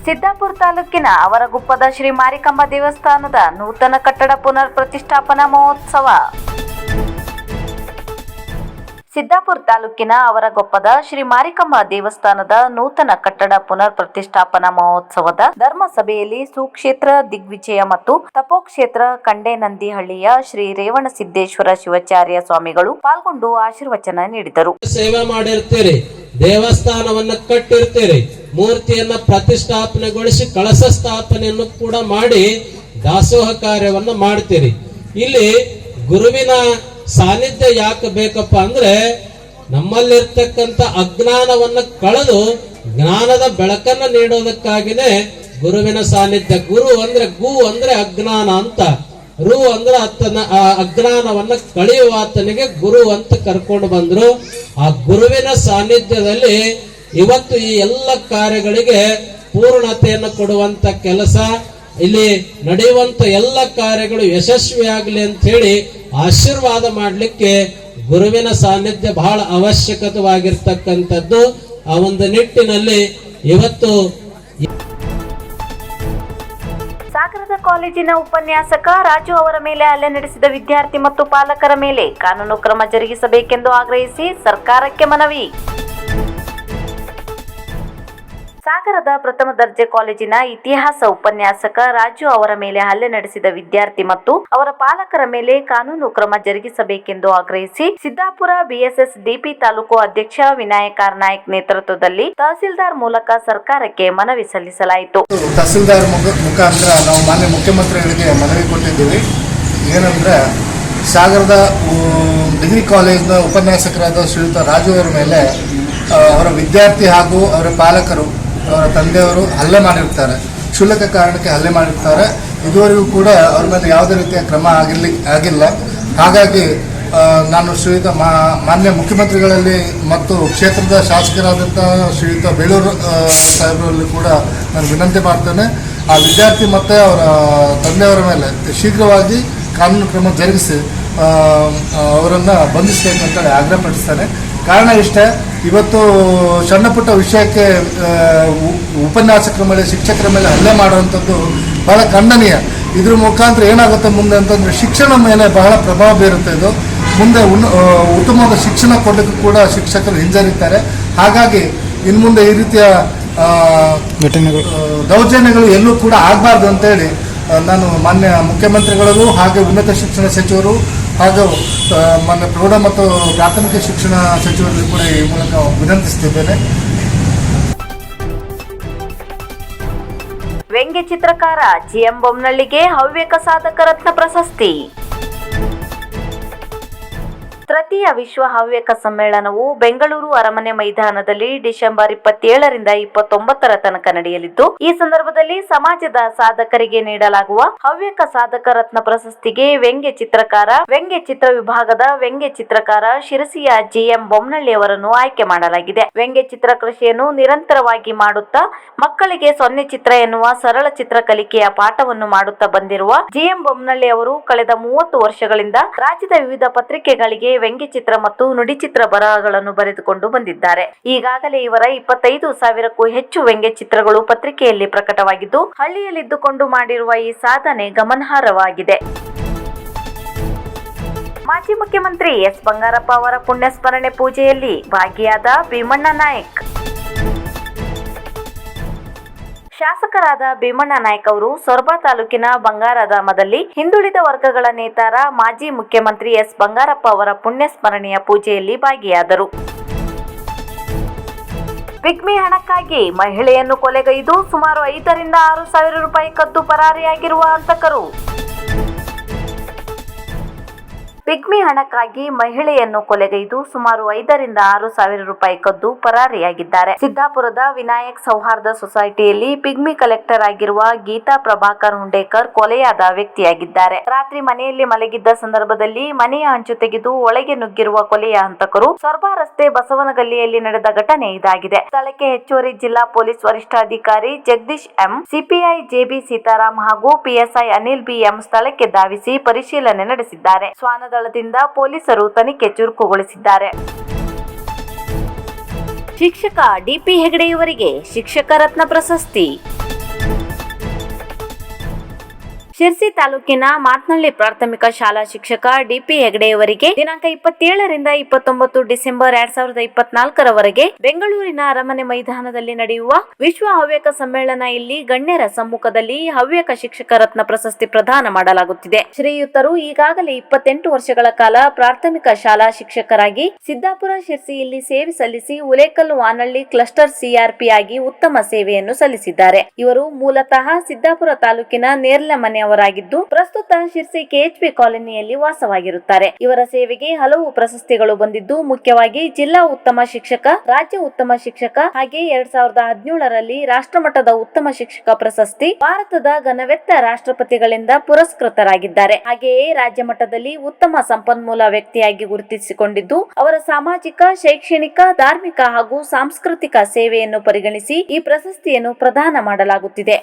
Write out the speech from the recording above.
ಸಿದ್ದಾಪುರ ತಾಲೂಕಿನ ಅವರಗುಪ್ಪದ ಶ್ರೀ ಮಾರಿಕಂಬ ದೇವಸ್ಥಾನದ ನೂತನ ಕಟ್ಟಡ ಪುನರ್ ಪ್ರತಿಷ್ಠಾಪನಾ ಮಹೋತ್ಸವ. ಸಿದ್ದಾಪುರ ತಾಲೂಕಿನ ಅವರಗೊಪ್ಪದ ಶ್ರೀ ಮಾರಿಕಂಬ ದೇವಸ್ಥಾನದ ನೂತನ ಕಟ್ಟಡ ಪುನರ್ ಪ್ರತಿಷ್ಠಾಪನಾ ಮಹೋತ್ಸವದ ಧರ್ಮಸಭೆಯಲ್ಲಿ ಸುಕ್ಷೇತ್ರ ದಿಗ್ವಿಜಯ ಮತ್ತು ತಪೋಕ್ಷೇತ್ರ ಕಂಡೇನಂದಿಹಳ್ಳಿಯ ಶ್ರೀ ರೇವಣಸಿದ್ದೇಶ್ವರ ಶಿವಾಚಾರ್ಯ ಸ್ವಾಮಿಗಳು ಪಾಲ್ಗೊಂಡು ಆಶೀರ್ವಚನ ನೀಡಿದರು. ಸೇವೆ ಮಾಡಿರ್ತೀರಿ, ದೇವಸ್ಥಾನವನ್ನ ಕಟ್ಟಿರ್ತೀರಿ, ಮೂರ್ತಿಯನ್ನ ಪ್ರತಿಷ್ಠಾಪನೆಗೊಳಿಸಿ ಕಳಸ ಸ್ಥಾಪನೆಯನ್ನು ಕೂಡ ಮಾಡಿ ದಾಸೋಹ ಕಾರ್ಯವನ್ನ ಮಾಡ್ತೀರಿ. ಇಲ್ಲಿ ಗುರುವಿನ ಸಾನ್ನಿಧ್ಯ ಯಾಕೆ ಬೇಕಪ್ಪ ಅಂದ್ರೆ ನಮ್ಮಲ್ಲಿರ್ತಕ್ಕಂಥ ಅಜ್ಞಾನವನ್ನ ಕಳೆದು ಜ್ಞಾನದ ಬೆಳಕನ್ನ ನೀಡೋದಕ್ಕಾಗಿನೇ ಗುರುವಿನ ಸಾನ್ನಿಧ್ಯ. ಗುರು ಅಂದ್ರೆ ಗು ಅಂದ್ರೆ ಅಜ್ಞಾನ ಅಂತ, ರು ಅಂದ್ರೆ ಅಜ್ಞಾನವನ್ನ ಕಳೆಯುವ ಆತನಿಗೆ ಗುರು ಅಂತ ಕರ್ಕೊಂಡು ಬಂದ್ರು. ಆ ಗುರುವಿನ ಸಾನ್ನಿಧ್ಯದಲ್ಲಿ ಇವತ್ತು ಈ ಎಲ್ಲ ಕಾರ್ಯಗಳಿಗೆ ಪೂರ್ಣತೆಯನ್ನು ಕೊಡುವಂತ ಕೆಲಸ, ಇಲ್ಲಿ ನಡೆಯುವಂತ ಎಲ್ಲ ಕಾರ್ಯಗಳು ಯಶಸ್ವಿಯಾಗಲಿ ಅಂತ ಹೇಳಿ ಆಶೀರ್ವಾದ ಮಾಡಲಿಕ್ಕೆ ಗುರುವಿನ ಸಾನ್ನಿಧ್ಯ ಬಹಳ ಅವಶ್ಯಕವಾಗಿರ್ತಕ್ಕಂಥದ್ದು. ಆ ಒಂದು ನಿಟ್ಟಿನಲ್ಲಿ ಇವತ್ತು ಸಾಗರದ ಕಾಲೇಜಿನ ಉಪನ್ಯಾಸಕ ರಾಜು ಅವರ ಮೇಲೆ ಹಲ್ಲೆ ನಡೆಸಿದ ವಿದ್ಯಾರ್ಥಿ ಮತ್ತು ಪಾಲಕರ ಮೇಲೆ ಕಾನೂನು ಕ್ರಮ ಜರುಗಿಸಬೇಕೆಂದು ಆಗ್ರಹಿಸಿ ಸರ್ಕಾರಕ್ಕೆ ಮನವಿ. ಸಾಗರದ ಪ್ರಥಮ ದರ್ಜೆ ಕಾಲೇಜಿನ ಇತಿಹಾಸ ಉಪನ್ಯಾಸಕ ರಾಜು ಅವರ ಮೇಲೆ ಹಲ್ಲೆ ನಡೆಸಿದ ವಿದ್ಯಾರ್ಥಿ ಮತ್ತು ಅವರ ಪಾಲಕರ ಮೇಲೆ ಕಾನೂನು ಕ್ರಮ ಜರುಗಿಸಬೇಕೆಂದು ಆಗ್ರಹಿಸಿ ಸಿದ್ದಾಪುರ ಬಿಎಸ್ಎಸ್ ಡಿಪಿ ತಾಲೂಕು ಅಧ್ಯಕ್ಷ ವಿನಾಯಕ್ ಆರ್ ನಾಯಕ್ ನೇತೃತ್ವದಲ್ಲಿ ತಹಸೀಲ್ದಾರ್ ಮೂಲಕ ಸರ್ಕಾರಕ್ಕೆ ಮನವಿ ಸಲ್ಲಿಸಲಾಯಿತು. ತಹಸೀಲ್ದಾರ್ ಮುಖಾಂತರ ನಾವು ಮಾನ್ಯ ಮುಖ್ಯಮಂತ್ರಿಗಳಿಗೆ ಮನವಿ ಕೊಟ್ಟಿದ್ದೀವಿ. ಏನಂದ್ರೆ ಸಾಗರದ ಡಿಗ್ರಿ ಕಾಲೇಜಿನ ಉಪನ್ಯಾಸಕರಾದ ಶ್ರೀಯುತ ರಾಜು ಅವರ ಮೇಲೆ ಅವರ ವಿದ್ಯಾರ್ಥಿ ಹಾಗೂ ಅವರ ಪಾಲಕರು, ಅವರ ತಂದೆಯವರು ಹಲ್ಲೆ ಮಾಡಿರ್ತಾರೆ. ಕ್ಷುಲ್ಲಕ ಕಾರಣಕ್ಕೆ ಹಲ್ಲೆ ಮಾಡಿರ್ತಾರೆ. ಇದುವರೆಗೂ ಕೂಡ ಅವ್ರ ಮೇಲೆ ಯಾವುದೇ ರೀತಿಯ ಕ್ರಮ ಆಗಿಲ್ಲ. ಹಾಗಾಗಿ ನಾನು ಶ್ರೀಯುತ ಮಾನ್ಯ ಮುಖ್ಯಮಂತ್ರಿಗಳಲ್ಲಿ ಮತ್ತು ಕ್ಷೇತ್ರದ ಶಾಸಕರಾದಂಥ ಶ್ರೀಯುತ ಬೇಳೂರು ಸಾಹೇಬರಲ್ಲಿ ಕೂಡ ನಾನು ವಿನಂತಿ ಮಾಡ್ತೇನೆ. ಆ ವಿದ್ಯಾರ್ಥಿ ಮತ್ತು ಅವರ ತಂದೆಯವರ ಮೇಲೆ ಶೀಘ್ರವಾಗಿ ಕಾನೂನು ಕ್ರಮ ಜರುಗಿಸಿ ಅವರನ್ನು ಬಂಧಿಸಬೇಕಂತೇಳಿ ಆಗ್ರಹಪಡಿಸ್ತೇನೆ. ಕಾರಣ ಇಷ್ಟೇ, ಇವತ್ತು ಸಣ್ಣ ಪುಟ್ಟ ವಿಷಯಕ್ಕೆ ಉಪನ್ಯಾಸಕರ ಮೇಲೆ, ಶಿಕ್ಷಕರ ಮೇಲೆ ಹಲ್ಲೆ ಮಾಡುವಂಥದ್ದು ಬಹಳ ಖಂಡನೀಯ. ಇದ್ರ ಮುಖಾಂತರ ಏನಾಗುತ್ತೆ ಮುಂದೆ ಅಂತಂದರೆ ಶಿಕ್ಷಣ ಮೇಲೆ ಬಹಳ ಪ್ರಭಾವ ಬೀರುತ್ತೆ. ಇದು ಮುಂದೆ ಉತ್ತಮವಾದ ಶಿಕ್ಷಣ ಕೊಡಲಿಕ್ಕೂ ಕೂಡ ಶಿಕ್ಷಕರು ಹಿಂಜರಿತಾರೆ. ಹಾಗಾಗಿ ಇನ್ನು ಮುಂದೆ ಈ ರೀತಿಯ ದೌರ್ಜನ್ಯಗಳು ಎಲ್ಲೂ ಕೂಡ ಆಗಬಾರ್ದು ಅಂತೇಳಿ ನಾನು ಮಾನ್ಯ ಮುಖ್ಯಮಂತ್ರಿಗಳಿಗೂ ಹಾಗೆ ಉನ್ನತ ಶಿಕ್ಷಣ ಸಚಿವರು ಹಾಗೂ ಮಾನ್ಯ ಪ್ರೌಢ ಮತ್ತು ಪ್ರಾಥಮಿಕ ಶಿಕ್ಷಣ ಸಚಿವರಿಗೂ ಕೂಡ ಈ ಮೂಲಕ ವಿನಂತಿಸುತ್ತಿದ್ದೇನೆ. ವ್ಯಂಗ್ಯ ಚಿತ್ರಕಾರ ಜಿಎಂ ಬೊಮ್ಮನಳ್ಳಿಗೆ ಹವ್ಯಕ ಸಾಧಕ ರತ್ನ ಪ್ರಶಸ್ತಿ. ತೃತೀಯ ವಿಶ್ವ ಹವ್ಯಕ ಸಮ್ಮೇಳನವು ಬೆಂಗಳೂರು ಅರಮನೆ ಮೈದಾನದಲ್ಲಿ ಡಿಸೆಂಬರ್ 27ರಿಂದ 29ರ ತನಕ ನಡೆಯಲಿದ್ದು, ಈ ಸಂದರ್ಭದಲ್ಲಿ ಸಮಾಜದ ಸಾಧಕರಿಗೆ ನೀಡಲಾಗುವ ಹವ್ಯಕ ಸಾಧಕ ರತ್ನ ಪ್ರಶಸ್ತಿಗೆ ವ್ಯಂಗ್ಯ ಚಿತ್ರಕಾರ, ವ್ಯಂಗ್ಯ ಚಿತ್ರ ವಿಭಾಗದ ವ್ಯಂಗ್ಯ ಚಿತ್ರಕಾರ ಶಿರಸಿಯ ಜಿಎಂ ಬೊಮ್ಮನಳ್ಳಿ ಅವರನ್ನು ಆಯ್ಕೆ ಮಾಡಲಾಗಿದೆ. ವ್ಯಂಗ್ಯ ಚಿತ್ರ ಕೃಷಿಯನ್ನು ನಿರಂತರವಾಗಿ ಮಾಡುತ್ತಾ ಮಕ್ಕಳಿಗೆ 0 ಚಿತ್ರ ಎನ್ನುವ ಸರಳ ಚಿತ್ರ ಕಲಿಕೆಯ ಪಾಠವನ್ನು ಮಾಡುತ್ತಾ ಬಂದಿರುವ ಜಿಎಂ ಬೊಮ್ಮನಳ್ಳಿ ಅವರು ಕಳೆದ 30 ವರ್ಷಗಳಿಂದ ರಾಜ್ಯದ ವಿವಿಧ ಪತ್ರಿಕೆಗಳಿಗೆ ವ್ಯಂಗ್ಯ ಚಿತ್ರ ಮತ್ತು ನುಡಿಚಿತ್ರ ಬರಹಗಳನ್ನು ಬರೆದುಕೊಂಡು ಬಂದಿದ್ದಾರೆ. ಈಗಾಗಲೇ ಇವರ 25,000ಕ್ಕೂ ಹೆಚ್ಚು ವ್ಯಂಗ್ಯ ಚಿತ್ರಗಳು ಪತ್ರಿಕೆಯಲ್ಲಿ ಪ್ರಕಟವಾಗಿದ್ದು, ಹಳ್ಳಿಯಲ್ಲಿದ್ದುಕೊಂಡು ಮಾಡಿರುವ ಈ ಸಾಧನೆ ಗಮನಾರ್ಹವಾಗಿದೆ. ಮಾಜಿ ಮುಖ್ಯಮಂತ್ರಿ ಎಸ್ ಬಂಗಾರಪ್ಪ ಅವರ ಪುಣ್ಯಸ್ಮರಣೆ ಪೂಜೆಯಲ್ಲಿ ಭಾಗಿಯಾದ ಭೀಮಣ್ಣ ನಾಯಕ್. ಶಾಸಕರಾದ ಭೀಮಣ್ಣ ನಾಯಕ್ ಅವರು ಸೊರಬ ತಾಲೂಕಿನ ಬಂಗಾರಧಾಮದಲ್ಲಿ ಹಿಂದುಳಿದ ವರ್ಗಗಳ ನೇತಾರ ಮಾಜಿ ಮುಖ್ಯಮಂತ್ರಿ ಎಸ್ ಬಂಗಾರಪ್ಪ ಅವರ ಪುಣ್ಯಸ್ಮರಣೆಯ ಪೂಜೆಯಲ್ಲಿ ಭಾಗಿಯಾದರು. ಪಿಗ್ಮಿ ಹಣಕ್ಕಾಗಿ ಮಹಿಳೆಯನ್ನು ಕೊಲೆಗೈದು ಸುಮಾರು 5ರಿಂದ 6 ಸಾವಿರ ರೂಪಾಯಿ ಕದ್ದು ಪರಾರಿಯಾಗಿರುವ ಹಂತಕರು. ಪಿಗ್ಮಿ ಹಣಕ್ಕಾಗಿ ಮಹಿಳೆಯನ್ನು ಕೊಲೆಗೈದು ಸುಮಾರು 5ರಿಂದ 6 ಸಾವಿರ ರೂಪಾಯಿ ಕದ್ದು ಪರಾರಿಯಾಗಿದ್ದಾರೆ. ಸಿದ್ದಾಪುರದ ವಿನಾಯಕ್ ಸೌಹಾರ್ದ ಸೊಸೈಟಿಯಲ್ಲಿ ಪಿಗ್ಮಿ ಕಲೆಕ್ಟರ್ ಆಗಿರುವ ಗೀತಾ ಪ್ರಭಾಕರ್ ಹುಂಡೇಕರ್ ಕೊಲೆಯಾದ ವ್ಯಕ್ತಿಯಾಗಿದ್ದಾರೆ. ರಾತ್ರಿ ಮನೆಯಲ್ಲಿ ಮಲಗಿದ್ದ ಸಂದರ್ಭದಲ್ಲಿ ಮನೆಯ ಹಂಚು ತೆಗೆದು ಒಳಗೆ ನುಗ್ಗಿರುವ ಕೊಲೆಯ ಹಂತಕರು ಸೊರಬ ರಸ್ತೆ ಬಸವನಗಲ್ಲಿಯಲ್ಲಿ ನಡೆದ ಘಟನೆ ಇದಾಗಿದೆ. ಸ್ಥಳಕ್ಕೆ ಹೆಚ್ಚುವರಿ ಜಿಲ್ಲಾ ಪೊಲೀಸ್ ವರಿಷ್ಠಾಧಿಕಾರಿ Jagdish M, CPI JB Sitaram ಹಾಗೂ ಪಿಎಸ್ಐ ಅನಿಲ್ ಬಿಎಂ ಸ್ಥಳಕ್ಕೆ ಧಾವಿಸಿ ಪರಿಶೀಲನೆ ನಡೆಸಿದ್ದಾರೆ. ಶ್ವಾನದಳದಿಂದ ಪೊಲೀಸರು ತನಿಖೆ ಚುರುಕುಗೊಳಿಸಿದ್ದಾರೆ. ಶಿಕ್ಷಕ ಡಿಪಿ ಹೆಗಡೆ ಇವರಿಗೆ ಶಿಕ್ಷಕ ರತ್ನ ಪ್ರಶಸ್ತಿ. ಶಿರ್ಸಿ ತಾಲೂಕಿನ ಮಾತ್ನಳ್ಳಿ ಪ್ರಾಥಮಿಕ ಶಾಲಾ ಶಿಕ್ಷಕ ಡಿಪಿ ಹೆಗಡೆಯವರಿಗೆ ದಿನಾಂಕ 27ರಿಂದ 29 ಡಿಸೆಂಬರ್ 2024ರವರೆಗೆ ಬೆಂಗಳೂರಿನ ಅರಮನೆ ಮೈದಾನದಲ್ಲಿ ನಡೆಯುವ ವಿಶ್ವ ಹವ್ಯಕ ಸಮ್ಮೇಳನ ಇಲ್ಲಿ ಗಣ್ಯರ ಸಮ್ಮುಖದಲ್ಲಿ ಹವ್ಯಕ ಶಿಕ್ಷಕ ರತ್ನ ಪ್ರಶಸ್ತಿ ಪ್ರದಾನ ಮಾಡಲಾಗುತ್ತಿದೆ. ಶ್ರೀಯುತರು ಈಗಾಗಲೇ 28 ವರ್ಷಗಳ ಕಾಲ ಪ್ರಾಥಮಿಕ ಶಾಲಾ ಶಿಕ್ಷಕರಾಗಿ ಸಿದ್ದಾಪುರ ಶಿರ್ಸಿಯಲ್ಲಿ ಸೇವೆ ಸಲ್ಲಿಸಿ ಉಲೇಕಲ್ ವಾನಳ್ಳಿ ಕ್ಲಸ್ಟರ್ ಸಿಆರ್ಪಿ ಆಗಿ ಉತ್ತಮ ಸೇವೆಯನ್ನು ಸಲ್ಲಿಸಿದ್ದಾರೆ. ಇವರು ಮೂಲತಃ ಸಿದ್ದಾಪುರ ತಾಲೂಕಿನ ನೇರ್ಲಮನೆಯವರಾಗಿದ್ದು ಪ್ರಸ್ತುತ ಶಿರ್ಸಿ ಕೆಎಚ್ಪಿ ಕಾಲೋನಿಯಲ್ಲಿ ವಾಸವಾಗಿರುತ್ತಾರೆ. ಇವರ ಸೇವೆಗೆ ಹಲವು ಪ್ರಶಸ್ತಿಗಳು ಬಂದಿದ್ದು ಮುಖ್ಯವಾಗಿ ಜಿಲ್ಲಾ ಉತ್ತಮ ಶಿಕ್ಷಕ, ರಾಜ್ಯ ಉತ್ತಮ ಶಿಕ್ಷಕ ಹಾಗೆ 2017ರಲ್ಲಿ ರಾಷ್ಟ್ರಮಟ್ಟದ ಉತ್ತಮ ಶಿಕ್ಷಕ ಪ್ರಶಸ್ತಿ, ಭಾರತದ ಘನವೆತ್ತ ರಾಷ್ಟ್ರಪತಿಗಳಿಂದ ಪುರಸ್ಕೃತರಾಗಿದ್ದಾರೆ. ಹಾಗೆಯೇ ರಾಜ್ಯ ಮಟ್ಟದಲ್ಲಿ ಉತ್ತಮ ಸಂಪನ್ಮೂಲ ವ್ಯಕ್ತಿಯಾಗಿ ಗುರುತಿಸಿಕೊಂಡಿದ್ದು ಅವರ ಸಾಮಾಜಿಕ, ಶೈಕ್ಷಣಿಕ, ಧಾರ್ಮಿಕ ಹಾಗೂ ಸಾಂಸ್ಕೃತಿಕ ಸೇವೆಯನ್ನು ಪರಿಗಣಿಸಿ ಈ ಪ್ರಶಸ್ತಿಯನ್ನು ಪ್ರದಾನ ಮಾಡಲಾಗುತ್ತಿದೆ.